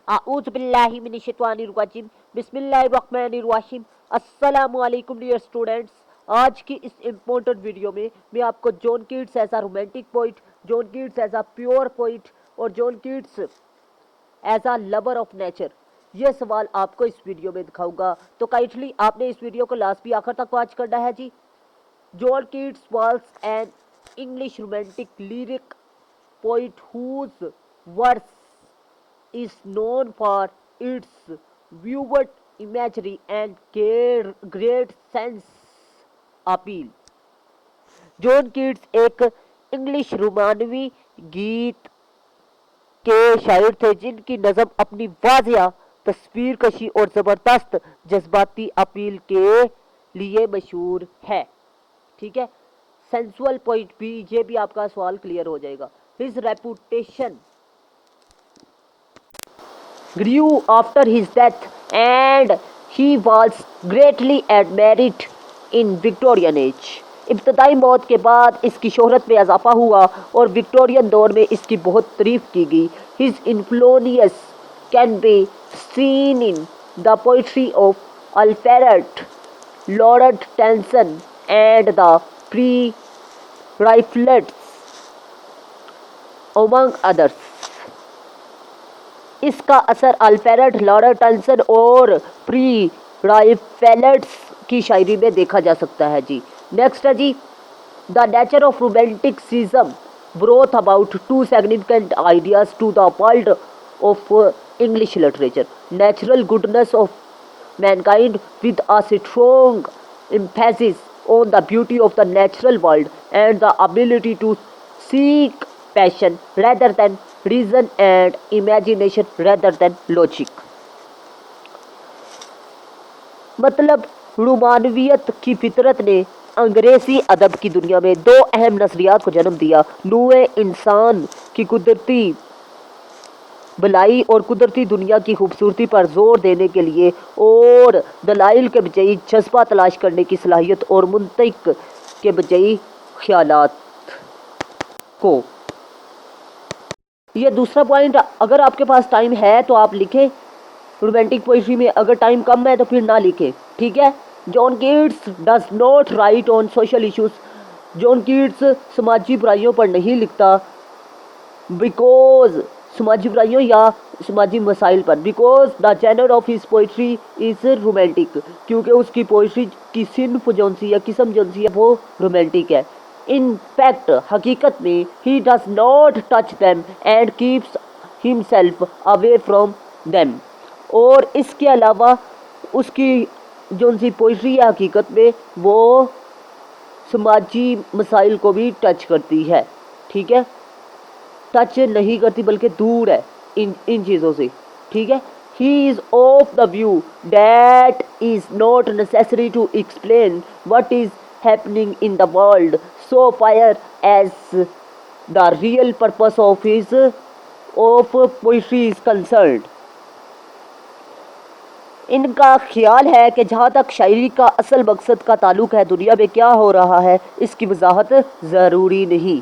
आऊज़ बिल्लाहि मिनश शैतानिर रजीम बिस्मिल्लाहिर्रहमानिर्रहीम। अस्सलामु अलैकुम डियर स्टूडेंट्स। आज की इस इम्पोर्टेंट वीडियो में मैं आपको John Keats as a romantic poet, John Keats as a pure poet और John Keats as a lover of nature, ये सवाल आपको इस वीडियो में दिखाऊंगा। तो काइंडली आपने इस वीडियो को लास्ट भी आखिर तक वॉच करना है जी। John Keats was an English romantic lyric poet whose verse is known for its vivid imagery and great sense appeal. John Keats एक इंग्लिश रोमानवी गीत के शायर थे जिनकी नज़म अपनी वाजिया तस्वीर कशी और ज़बरदस्त जज्बाती अपील के लिए मशहूर है। ठीक है, सेंसुअल पॉइंट भी, ये भी आपका सवाल क्लियर हो जाएगा। His reputation grew after his death and he was greatly admired in Victorian age. इब्तदाई मौत के बाद इसकी शोहरत में इजाफा हुआ और विक्टोरियन दौर में इसकी बहुत तारीफ की गई। His influence can be seen in the poetry of Alfred Lord Tennyson and the Pre-Riflets among others. इसका असर अल्फ्रेड लॉर्ड टेनिसन और प्री राइफेल्ड्स की शायरी में देखा जा सकता है जी। नेक्स्ट है जी, the nature of romanticism brought about two significant ideas to the world of English literature. Natural goodness of mankind with a strong emphasis on the beauty of the natural world and the ability to seek passion rather than reason and imagination rather than logic. मतलब रोमानवियत की फितरत ने अंग्रेजी अदब की दुनिया में दो अहम नजरियात को जन्म दिया। नूए इंसान की कुदरती भलाई और कुदरती दुनिया की खूबसूरती पर जोर देने के लिए और दलाइल के बजाय जज्बा तलाश करने की सलाहियत और मुंतक के बजाय ख्यालात को। ये दूसरा पॉइंट, अगर आपके पास टाइम है तो आप लिखें रोमांटिक पोइट्री में, अगर टाइम कम है तो फिर ना लिखें। ठीक है। John Keats does not right on social issues. John Keats समाजी बुराइयों पर नहीं लिखता, बिकॉज समाजी बुराइयों या समाजी मसाइल पर। Because the genre of his poetry is romantic, क्योंकि उसकी पोइट्री की सिन्फ जोन सी है, किस्म जोन सी है, वो रोमांटिक है। इन फैक्ट हकीकत में he does not touch them and keeps himself away from them. और इसके अलावा उसकी जोन सी पोइट्री है हकीकत में वो समाजी मसाइल को भी टच करती है। ठीक है, टच नहीं करती बल्कि दूर है इन चीज़ों से। ठीक है। He is of the view that is not necessary to explain what is happening in the world so far as the real purpose of his of poetry is concerned. इनका ख्याल है कि जहाँ तक शायरी का असल मकसद का ताल्लुक है, दुनिया में क्या हो रहा है इसकी वजाहत ज़रूरी नहीं।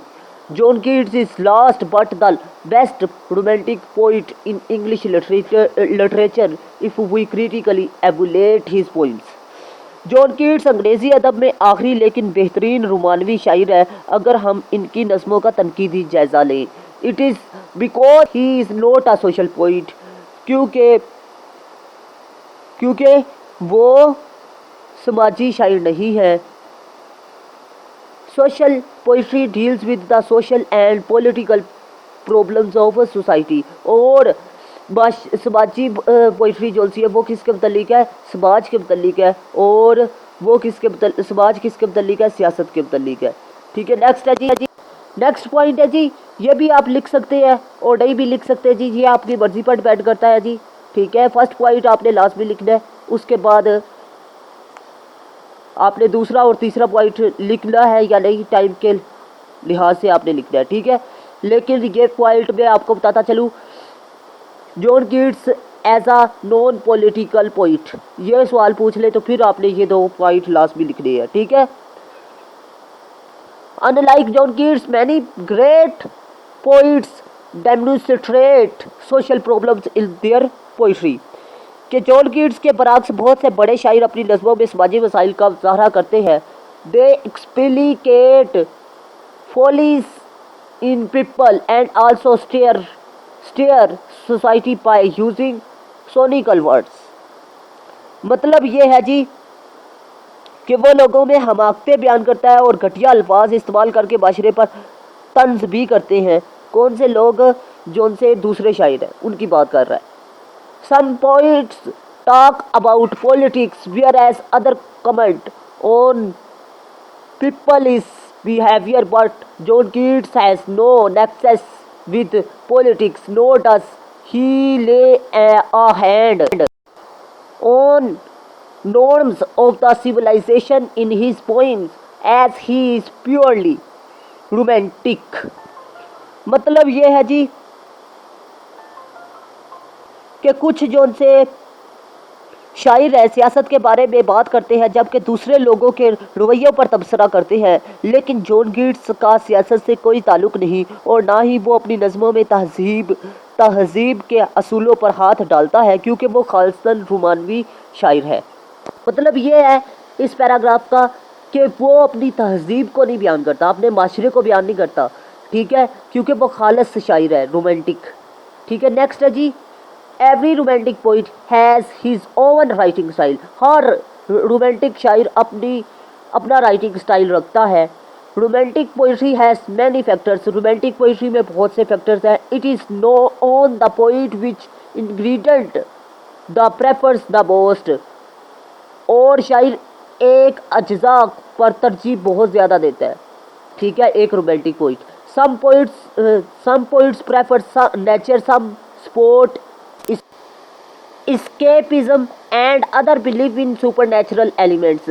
John Keats is last but the best romantic poet in English literature if we critically evaluate his poems. John Keats अंग्रेज़ी अदब में आखिरी लेकिन बेहतरीन रोमानवी शायर है अगर हम इनकी नज़मों का तनकीदी जायज़ा लें। It is because he is not a social poet, क्योंकि वो समाजी शायर नहीं है। Social poetry deals with the social and political problems of a society। और समाजी पोइट्री जो सी है वो किसके मुतल्लिक है, समाज के मुतल्लिक है। और वो समाज किसके मुतल्लिक है, सियासत के मुतल्लिक है। ठीक है। नेक्स्ट है जी, नेक्स्ट पॉइंट है जी, ये भी आप लिख सकते हैं और नहीं भी लिख सकते हैं जी, ये आपकी मर्जी पर डिपेंड करता है जी। ठीक है। फर्स्ट पॉइंट आपने लास्ट में लिखना है, उसके बाद आपने दूसरा और तीसरा पॉइंट लिखना है या नहीं, टाइम के लिहाज से आपने लिखना है। ठीक है। लेकिन ये पॉइंट मैं आपको बताता चलूँ, John Keats as a non political poet, ये सवाल पूछ ले तो फिर आपने ये दो पॉइंट लास्ट में लिखने हैं। ठीक है। Unlike John Keats many great poets demonstrate social problems in their poetry. कि जॉन कीट्स के बरक्स बहुत से बड़े शायर अपनी नज़मों में समाजी मसाइल का मुज़ाहरा करते हैं। दे explicate follies in people and also steer society by using sonical words। मतलब ये है जी कि वो लोगों में हमाकते बयान करता है और घटिया अल्फाज इस्तेमाल करके माशरे पर तंज भी करते हैं। कौन से लोग? जो उनसे दूसरे शायर हैं उनकी बात कर रहा है। Some poets talk about politics whereas other comment on people's behavior, but John Keats has no nexus with politics, nor does he lay a hand on norms of the civilization in his poems, as he is purely romantic। मतलब ये है जी कि कुछ जो उनसे शायर है सियासत के बारे में बात करते हैं जबकि दूसरे लोगों के रवैयों पर तबसरा करते हैं, लेकिन जॉन कीट्स का सियासत से कोई ताल्लुक़ नहीं और ना ही वो अपनी नज़मों में तहज़ीब के असूलों पर हाथ डालता है, क्योंकि वो खालिसन रोमानवी शायर है। मतलब ये है इस पैराग्राफ का कि वो अपनी तहज़ीब को नहीं बयान करता, अपने माशरे को बयान नहीं करता, ठीक है, क्योंकि वो खालिस शायर है, रोमांटिक। ठीक है, नेक्स्ट है जी, every romantic poet has his own writing style. हर रोमांटिक शायर अपना राइटिंग स्टाइल रखता है। Romantic poetry has many factors. Romantic poetry में बहुत से फैक्टर्स हैं। It is no on the poet which ingredient the prefers the most. और शायर एक अज्जा पर तरजीह बहुत ज़्यादा देता है, ठीक है, एक romantic poet. Some poets prefer nature, some support, escapism and other believe in supernatural elements।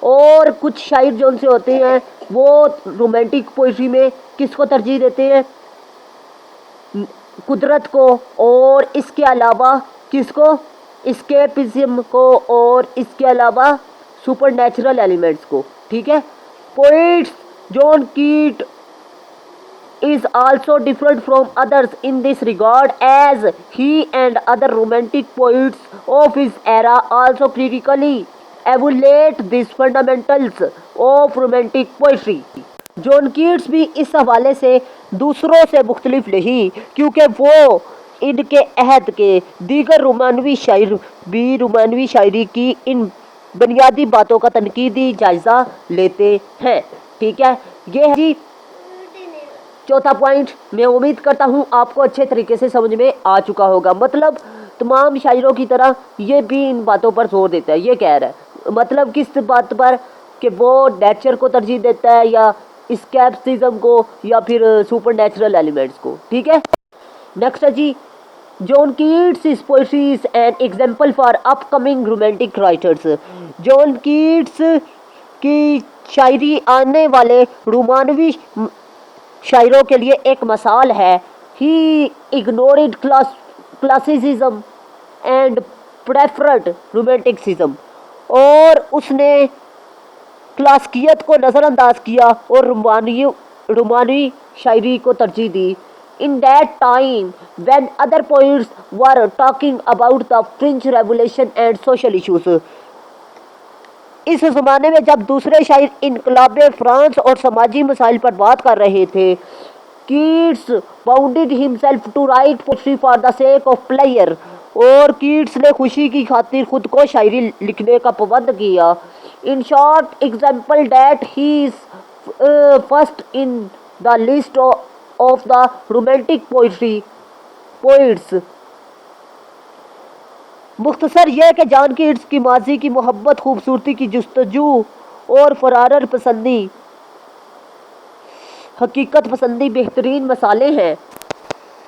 और कुछ शायर जो उनसे होते हैं वो रोमांटिक पोइट्री में किसको तरजीह देते हैं? कुदरत को, और इसके अलावा किसको? escapism को, और इसके अलावा सुपरनैचुरल एलिमेंट्स को, ठीक है। पोइट्स जॉन कीट is also different from others in this regard, as he and other romantic poets of his era also critically evaluate these fundamentals of romantic poetry। John Keats भी इस हवाले से दूसरों से मुख्तलिफ नहीं, क्योंकि वो इनके अहद के दीगर रोमानवी शायर भी रोमानवी शायरी की इन बुनियादी बातों का तनकीदी जायज़ा लेते हैं, ठीक है। ये है जी चौथा पॉइंट। मैं उम्मीद करता हूँ आपको अच्छे तरीके से समझ में आ चुका होगा। मतलब तमाम शायरों की तरह ये भी इन बातों पर जोर देता है। ये कह रहा है मतलब किस बात पर कि वो नेचर को तरजीह देता है या स्केप्टिसिज्म को या फिर सुपरनैचुरल एलिमेंट्स को, ठीक है। नेक्स्ट है जी, John Keats is poetry is an example for upcoming romantic writers. John Keats की शायरी आने वाले रोमानवी शायरों के लिए एक मिसाल है। ही ignored classicism and preferred romanticism. और उसने क्लासिकियत को नज़रअंदाज किया और रोमानी शायरी को तरजीह दी। In that time when other poets were talking about the French revolution and social issues. इस ज़माने में जब दूसरे शायर इनकलाब फ्रांस और समाजी मसाइल पर बात कर रहे थे, Keats bounded himself to write poetry for the sake of pleasure. और कीट्स ने खुशी की खातिर खुद को शायरी लिखने का पाबंद किया। In short example that he is first in the list of the romantic poets. मुख्तसर यह कि जॉन कीट्स की माजी की मोहब्बत, खूबसूरती की जुस्तजू और फरार पसंदी, हकीकत पसंदी बेहतरीन मसाले हैं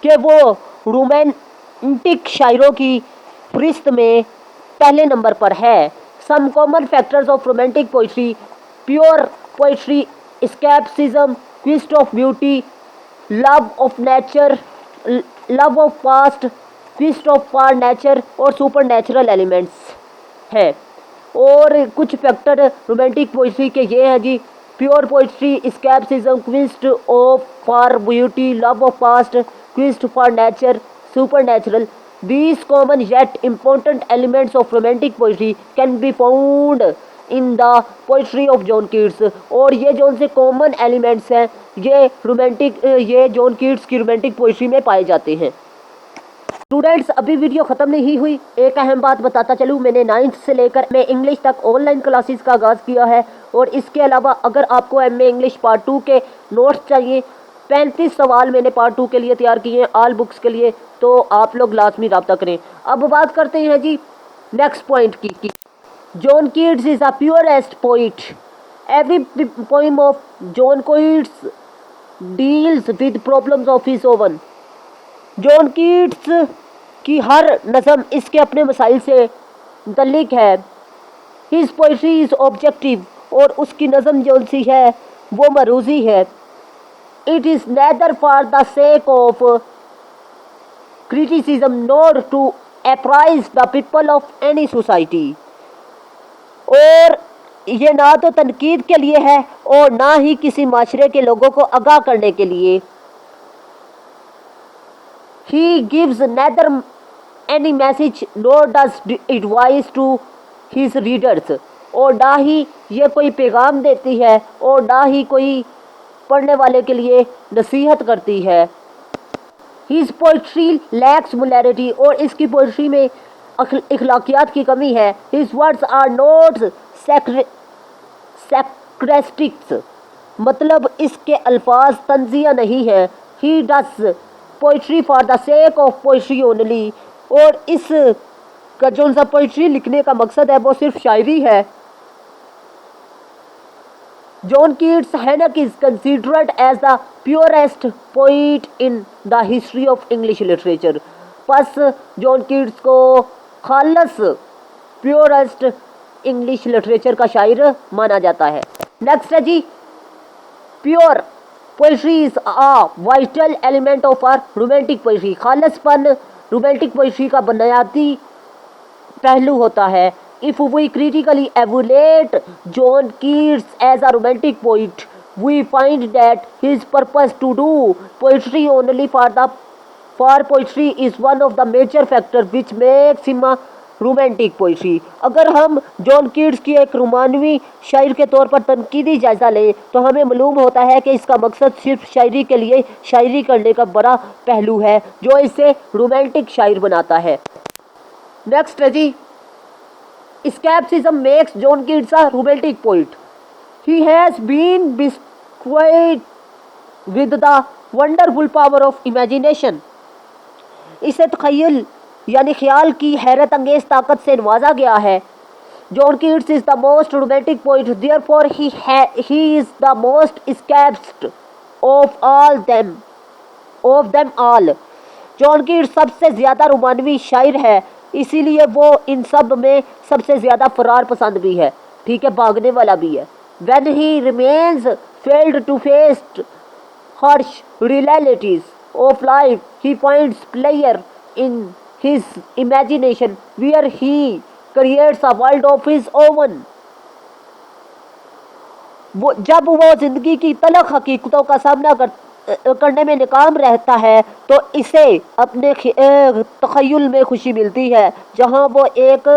कि वो रोमांटिक शायरों की फहरिस्त में पहले नंबर पर है। Some common factors of romantic poetry: pure poetry, escapism, quest of beauty, love of nature, love of past, quest of for nature और सुपर नेचुरल एलिमेंट्स हैं। और कुछ फैक्टर रोमांटिक पोइट्री के ये हैं जी: pure poetry, escapism, quest of for beauty, love of past, quest for nature, supernatural. These common yet important elements of romantic poetry can be found in the poetry of John Keats. और ये जो से common elements हैं ये John Keats की romantic poetry में पाए जाते हैं। स्टूडेंट्स, अभी वीडियो ख़त्म नहीं हुई, एक अहम बात बताता चलूँ। मैंने 9th से लेकर मैं इंग्लिश तक ऑनलाइन क्लासेस का आगाज़ किया है। और इसके अलावा अगर आपको MA इंग्लिश पार्ट 2 के नोट्स चाहिए, 35 सवाल मैंने पार्ट 2 के लिए तैयार किए हैं ऑल बुक्स के लिए, तो आप लोग लाजमी रब्ता करें। अब बात करते हैं जी नेक्स्ट पॉइंट की। John Keats is a purest poet. Every poem of John Keats deals with problems of his oven. John Keats की हर नज़म इसके अपने मसाइल से मुतल्लिक है। हिज पोइट्री इज़ ऑब्जेक्टिव, और उसकी नज़म जो सी है वो मरूजी है। It is neither for the sake of criticism nor to apprise the people of any society. और ये ना तो तनकीद के लिए है और ना ही किसी माशरे के लोगों को आगाह करने के लिए। He gives neither any message nor does advice to his readers। और ना ही ये कोई पैगाम देती है और ना ही कोई पढ़ने वाले के लिए नसीहत करती है। His poetry lacks morality, और इसकी पोइट्री में अखलाकियात की कमी है। His words are not sarcastic, मतलब इसके अल्फाज तंजिया नहीं है। He does poetry for the sake of poetry only, और इस का जो सा पोइट्री लिखने का मकसद है वो सिर्फ शायरी है। John Keats hence is considered as the purest poet in the history of English literature. बस जॉन कीट्स को खालस प्योरेस्ट इंग्लिश लिटरेचर का शायर माना जाता है। नेक्स्ट है जी pure poetry is a vital element of our romantic poetry. खालसपन रोमांटिक पोइट्री का बुनियादी पहलू होता है। If we critically evaluate John Keats as a romantic poet, we find that his purpose to do poetry only for poetry is one of the major factor which makes him romantic poetry. अगर हम John Keats की एक रोमानवी शायर के तौर पर तनकीदी जायज़ा लें तो हमें मालूम होता है कि इसका मकसद सिर्फ शायरी के लिए शायरी करने का बड़ा पहलू है जो इसे रोमांटिक शायर बनाता है। नेक्स्ट है जी escapism makes John Keats a romantic poet. He has been bestowed with the wonderful power of imagination. इसे तख़य्युल यानी ख्याल की हैरत अंगेज ताकत से नवाजा गया है। John Keats is the most romantic poet, therefore he is the most escapist of them all. John Keats सबसे ज़्यादा रोमानवी शायर है, इसीलिए वो इन सब में सबसे ज़्यादा फरार पसंद भी है, ठीक है, भागने वाला भी है। When he remains failed to face harsh realities of life, he finds pleasure in his imagination, where he creates a world of his own। वो जब वो जिंदगी की तलख हकीकतों का सामना करने में नाकाम रहता है तो इसे अपने तख़य्युल में खुशी मिलती है जहां वो एक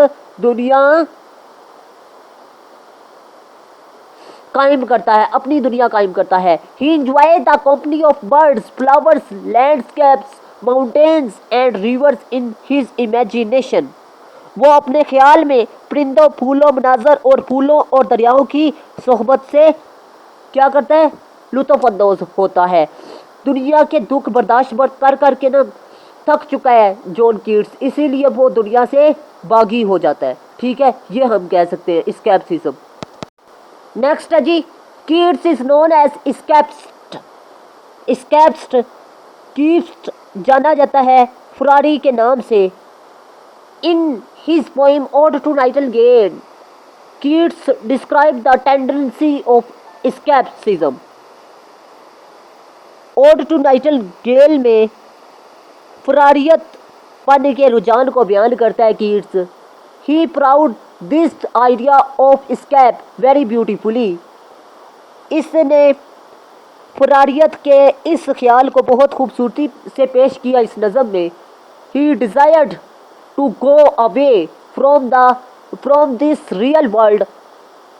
दुनिया कायम करता है, अपनी दुनिया कायम करता है। He enjoys the company of birds, flowers, landscapes, mountains and reverse in his imagination. वो अपने ख्याल में परिंदों, फूलों, मनाजर और फूलों और दरियाओं की सोहबत से क्या करता है, लुत्फ़ अंदोज़ होता है। दुनिया के दुख बर्दाश्त कर करके ना थक चुका है जॉन कीट्स, इसीलिए वो दुनिया से बागी हो जाता है, ठीक है, ये हम कह सकते हैं एस्केपिज्म। नेक्स्ट है जी Keats is known as escapist. Keats जाना जाता है फरारी के नाम से। In his poem ode to nightingale, Keats describe the tendency of escapism. Ode to nightingale में फरारियत पन के रुझान को बयान करता है Keats. He proud this idea of escape very beautifully. इसने फरारियत के इस ख्याल को बहुत खूबसूरती से पेश किया इस नज़म में। He desired to go away from this real world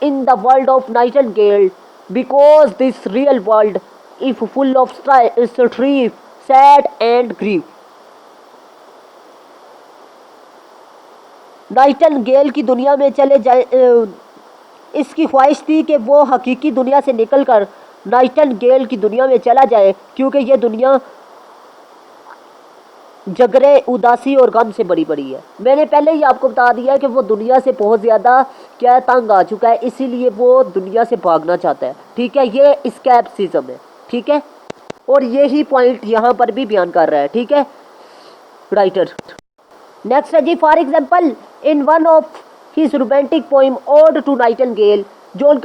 in the world of Nightingale, because this real world is full of strife, sad and grief. Nightingale की दुनिया में चले जाए, इसकी ख्वाहिश थी कि वो हकीकी दुनिया से निकलकर नाइटिंगेल की दुनिया में चला जाए, क्योंकि ये दुनिया झगड़े, उदासी और गम से बड़ी बड़ी है। मैंने पहले ही आपको बता दिया है कि वो दुनिया से बहुत ज़्यादा क्या तंग आ चुका है, इसीलिए वो दुनिया से भागना चाहता है। ठीक है, ये एस्केपिज्म है। ठीक है, और यही पॉइंट यहाँ पर भी बयान कर रहा है। ठीक है राइटर। नेक्स्ट है जी, for example in one of his romantic poem ode to nightingale, John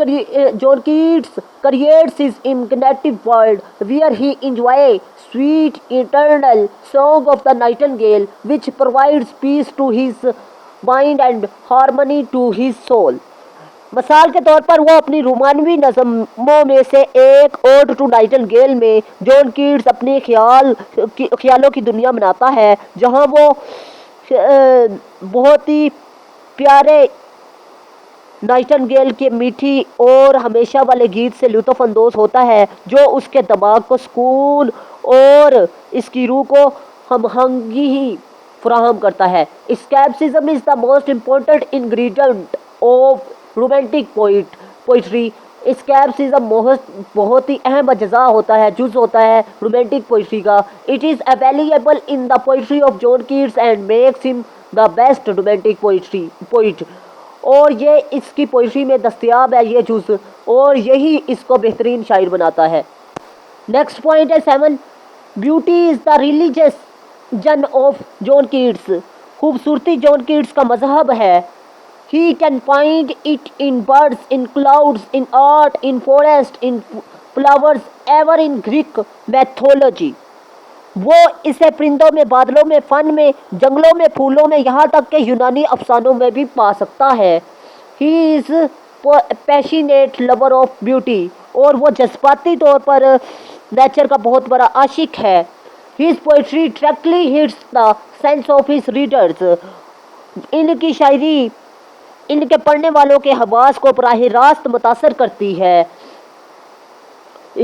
Keats creates his imaginative world where he enjoys sweet eternal song of the nightingale, which provides peace to his mind and harmony to his soul. मिसाल के तौर पर वो अपनी रोमानवी नज़मों में से एक odd to nightingale में जॉन कीट्स अपने ख्यालों की दुनिया बनाता है, जहाँ वो बहुत ही प्यारे नाइटिंगेल के मीठी और हमेशा वाले गीत से लुत्फ़ अंदोज़ होता है, जो उसके दिमाग को सुकून और इसकी रूह को हमहंगी ही फराहम करता है। Escapism is the most important ingredient of romantic poetry. Escapism बहुत ही अहम अज्जा होता है, जुज़ होता है रोमांटिक पोइट्री का। It is available in the poetry of John Keats and makes him the best romantic poet. और ये इसकी पोइट्री में दस्तयाब है ये जुज़, और यही इसको बेहतरीन शायर बनाता है। नेक्स्ट पॉइंट है 7, beauty is the religion of John Keats. खूबसूरती जॉन कीट्स का मजहब है। He can find it in birds, in clouds, in art, in forest, in flowers, ever in Greek mythology. वो इसे परिंदों में, बादलों में, फन में, जंगलों में, फूलों में, यहाँ तक के यूनानी अफसानों में भी पा सकता है। He is passionate lover of beauty, और वो जज्बाती तौर पर नेचर का बहुत बड़ा आशिक है। His poetry directly hits the sense of his readers. इनकी शायरी इनके पढ़ने वालों के हवास को बराह रास्त मुतासर करती है।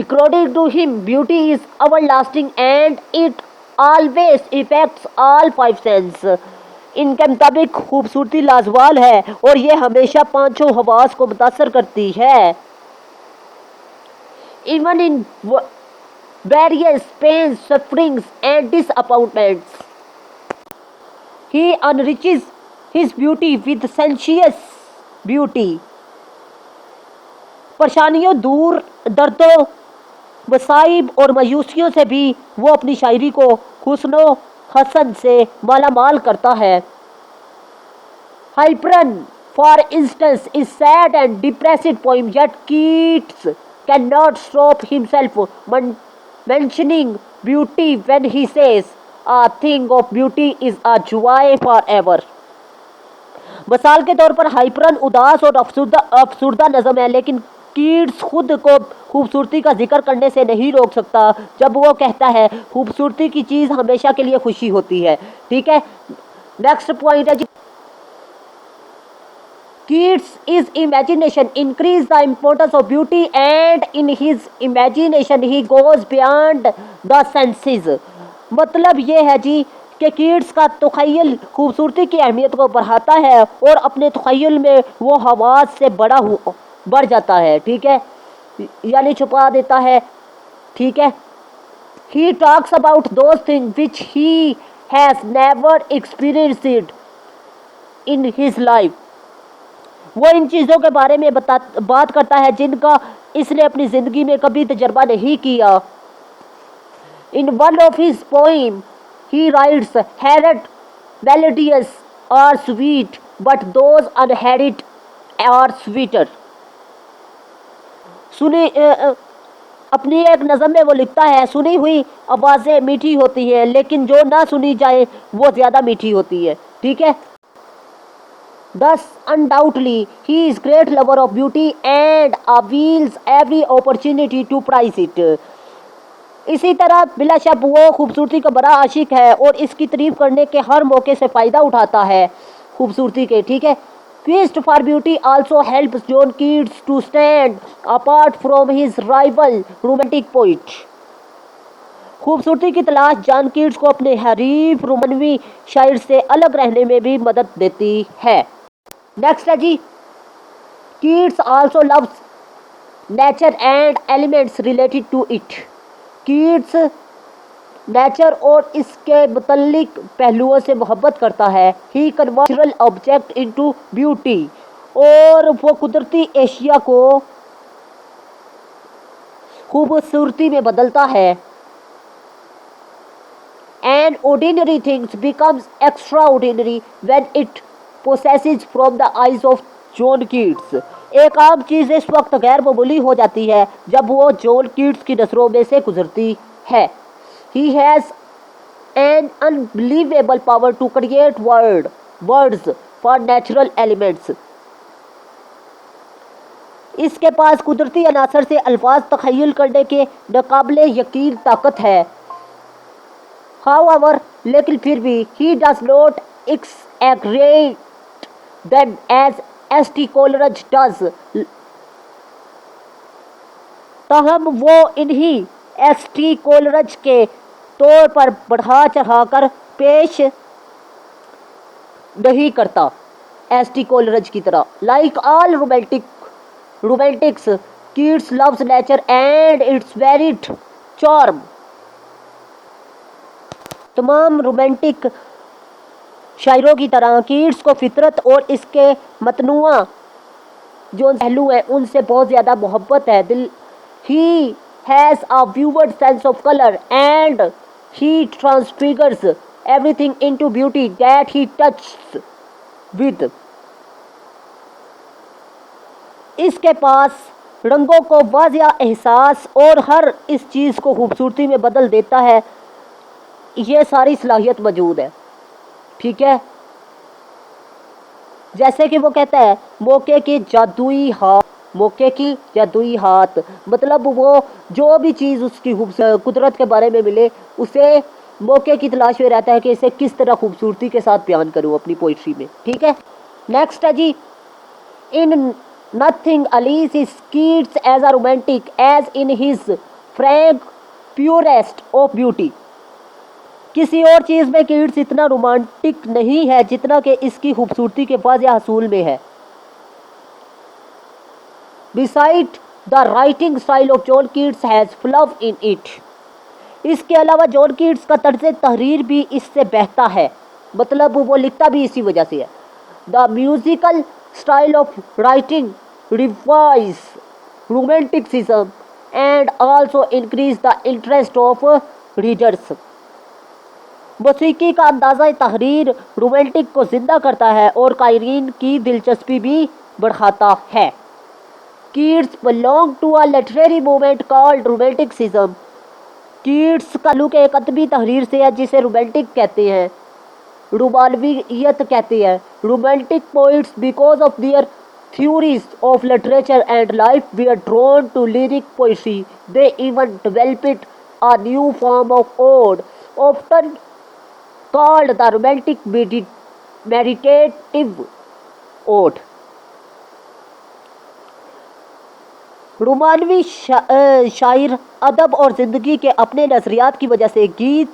According to him, beauty is everlasting and it always affects all five senses. इनके मुताबिक खूबसूरती लाजवाल है और ये हमेशा पांचों हवास को मुतासर करती है। Even in various pains, sufferings and disappointments, he enriches his beauty with sensuous beauty. परेशानियों दूर, दर्दों, मसाइब और मायूसियों से भी वो अपनी शायरी को हुस्नो हसन से मालामाल करता है। Hyperion for instance is sad and depressed poem, yet Keats can not stop himself mentioning beauty when he says a thing of beauty is a joy forever. मिसाल के तौर पर हाइपरन उदास और अफसुर्दा नज़म है, लेकिन कीट्स खुद को खूबसूरती का जिक्र करने से नहीं रोक सकता जब वो कहता है खूबसूरती की चीज़ हमेशा के लिए खुशी होती है। ठीक है, नेक्स्ट पॉइंट है जी, Keats' imagination increased the importance of beauty, and in his imagination he goes beyond the senses. मतलब ये है जी कि कीट्स का तख़य्युल खूबसूरती की अहमियत को बढ़ाता है और अपने तख़य्युल में वो हवास से बढ़ जाता है। ठीक है, यानी छुपा देता है। ठीक है, he talks about those things which he has never experienced in his life. वो इन चीज़ों के बारे में बात करता है जिनका इसने अपनी ज़िंदगी में कभी तजर्बा नहीं किया। In one of his poem he writes, heard melodious are sweet but those unheard are sweeter. सुनी अपनी एक नज़म में वो लिखता है, सुनी हुई आवाज़ें मीठी होती हैं लेकिन जो ना सुनी जाए वो ज़्यादा मीठी होती है। ठीक है, Thus, undoubtedly, he is great lover of beauty and avails every opportunity to prize it. इसी तरह बिलाशक वो खूबसूरती का बड़ा आशिक है और इसकी तारीफ करने के हर मौके से फ़ायदा उठाता है खूबसूरती के, ठीक है। Quest for beauty also helps John Keats to stand apart from his rival romantic poet. खूबसूरती की तलाश जॉन कीट्स को अपने हरीफ रोमानवी शायर से अलग रहने में भी मदद देती है। नेक्स्ट है जी, Keats also loves nature and elements related to it. Keats नेचर और इसके मुतल्लिक पहलुओं से मोहब्बत करता है। He converts natural object into beauty, और वो कुदरती एशिया को खूबसूरती में बदलता है। And ordinary things becomes extraordinary when it possesses from the eyes of John Keats. एक आम चीज़ इस वक्त गैर मामूली हो जाती है जब वो जॉन कीट्स की नज़रों में से गुजरती है। He has an unbelievable power to create words for natural elements. इसके पास कुदरती अनासर से अल्फाज तख़य्युल करने के नाक़ाबिले यकीन ताकत है। However, लेकिन फिर भी he does not exaggerate them as S.T. Coleridge does. ताहम वो इन्हीं S.T. कोलरिज के तौर पर बढ़ा चढ़ाकर पेश नहीं करता, S.T. कोलरिज की तरह। Like all Romantics, Keats loves nature and it's varied charm. तमाम रोमांटिक शायरों की तरह कीट्स को फितरत और इसके मतनुआ जो पहलू हैं उनसे बहुत ज़्यादा मोहब्बत है। He has a vivid sense of color and he transfigures everything into beauty that he touches with. इसके पास रंगों को वाज़िया एहसास और हर इस चीज़ को खूबसूरती में बदल देता है। ये सारी सलाहियत मौजूद है, ठीक है। जैसे कि वो कहता है मौके की जादुई हाथ, मतलब वो जो भी चीज़ उसकी कुदरत के बारे में मिले उसे मौके की तलाश में रहता है कि इसे किस तरह खूबसूरती के साथ बयान करूँ अपनी पोइट्री में, ठीक है। नेक्स्ट है जी, in nothing else is Keats as a romantic as in his frank purest of beauty. किसी और चीज़ में कीट्स इतना रोमांटिक नहीं है जितना कि इसकी खूबसूरती के वाज़िया हसूल में है। Besides, the writing style of John Keats has flaw in it. इसके अलावा जॉन कीट्स का तर्ज तहरीर भी इससे बहता है, मतलब वो लिखता भी इसी वजह से है। The musical style of writing revise romanticism and also increase the interest of readers. मौसीकी का अंदाज़ा तहरीर रोमांटिक को जिंदा करता है और कायरीन की दिलचस्पी भी बढ़ाता है। Keats belong to a literary movement called romanticism. Keats का ताल्लुक एक अदबी तहरीर से है जिसे रोमांटिक कहते हैं, रुमानवियत कहते हैं। Romantic poets because of their theories of literature and life were drawn to lyric poetry. They even developed a new form of ode, often called the romantic meditative ode. रोमानवी शायर अदब और ज़िंदगी के अपने नज़रियात की वजह से गीत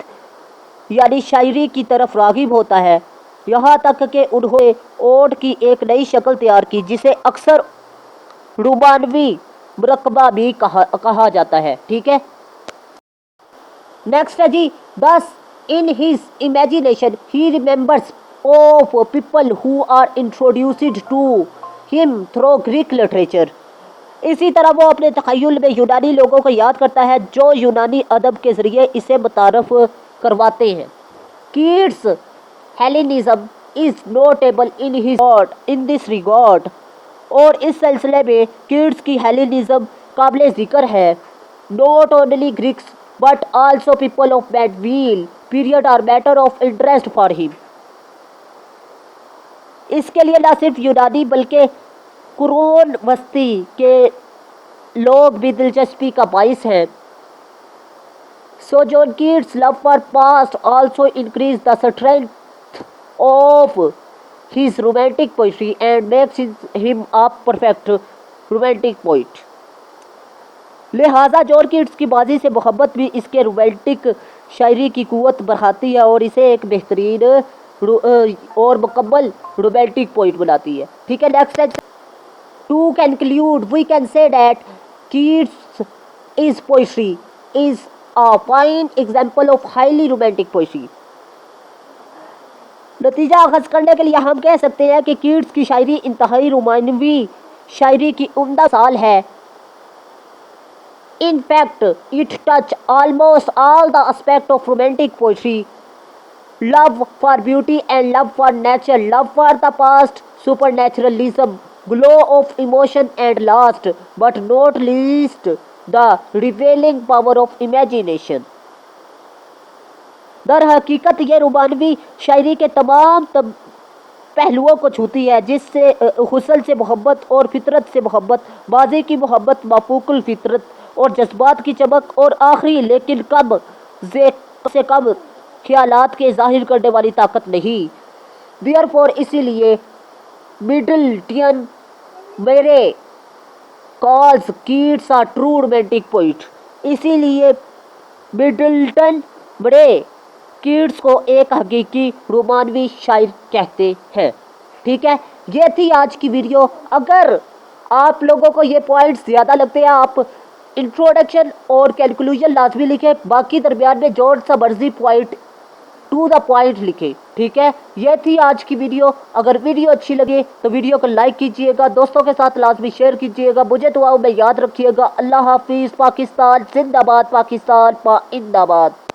यानी शायरी की तरफ राग़िब होता है, यहाँ तक कि उन्होंने ओड की एक नई शक्ल तैयार की जिसे अक्सर रोमानवी मुरक्कबा भी कहा जाता है, ठीक है। नेक्स्ट है जी, thus in his imagination he remembers of people who are introduced to him through Greek literature. इसी तरह वो अपने तख़य्युल में यूनानी लोगों को याद करता है जो यूनानी अदब के ज़रिए इसे मुतारफ़ करवाते हैं। Keats Hellenism is notable in his thought in this regard, और इस सिलसिले में कीट्स की हेलेनिज़म काबिल ज़िक्र है। Not only Greeks but also people of medieval period are matter of interest for him. इसके लिए न सिर्फ यूनानी बल्कि कुरान वस्ती के लोग भी दिलचस्पी का बाइस हैं। So John Keats' love for past also increased the strength of his romantic poetry and makes him a perfect romantic poet. लिहाजा जॉन कीट्स की माजी से मोहब्बत भी इसके रोमांटिक शायरी की कुव्वत बढ़ाती है और इसे एक बेहतरीन और मुकम्मल रोमांटिक पोइट बनाती है। ठीक है, नेक्स्ट है to conclude we can say that Keats is poetry is a fine example of highly romantic poetry. नतीजा अखज़ करने के लिए हम कह सकते हैं कि कीट्स की शायरी इंतहाई रोमानवी शायरी की उम्दा साल है। In fact, it touches almost all the aspects of romantic poetry: love for beauty and love for nature, love for the past, supernaturalism, glow of emotion, and last but not least, the revealing power of imagination. दर हकीकत ये रोमानवी शायरी के तमाम पहलुओं को छूती है, जिससे हुस्न से मोहब्बत और फितरत से मोहब्बत, माजी की मोहब्बत, माफूकुल फितरत और जज्बात की चमक और आखिरी लेकिन कम से कम ख्यालात के जाहिर करने वाली ताकत नहीं। देयरफॉर इसीलिए मिडलटन मेरे calls Keats a true romantic poet. इसीलिए मिडलटन मेरे कीट्स को एक हकीकी रोमानवी शायर कहते हैं। ठीक है, ये थी आज की वीडियो। अगर आप लोगों को ये पॉइंट्स ज़्यादा लगते हैं, आप इंट्रोडक्शन और कैलकुलेशन लाजमी लिखें, बाकी दरमियान में जो सा मर्जी पॉइंट टू द पॉइंट लिखें। ठीक है, ये थी आज की वीडियो। अगर वीडियो अच्छी लगे तो वीडियो को लाइक कीजिएगा, दोस्तों के साथ लाजमी शेयर कीजिएगा, मुझे दुआओं में याद रखिएगा। अल्लाह हाफिज़। पाकिस्तान जिंदाबाद, पाकिस्तान जिंदाबाद।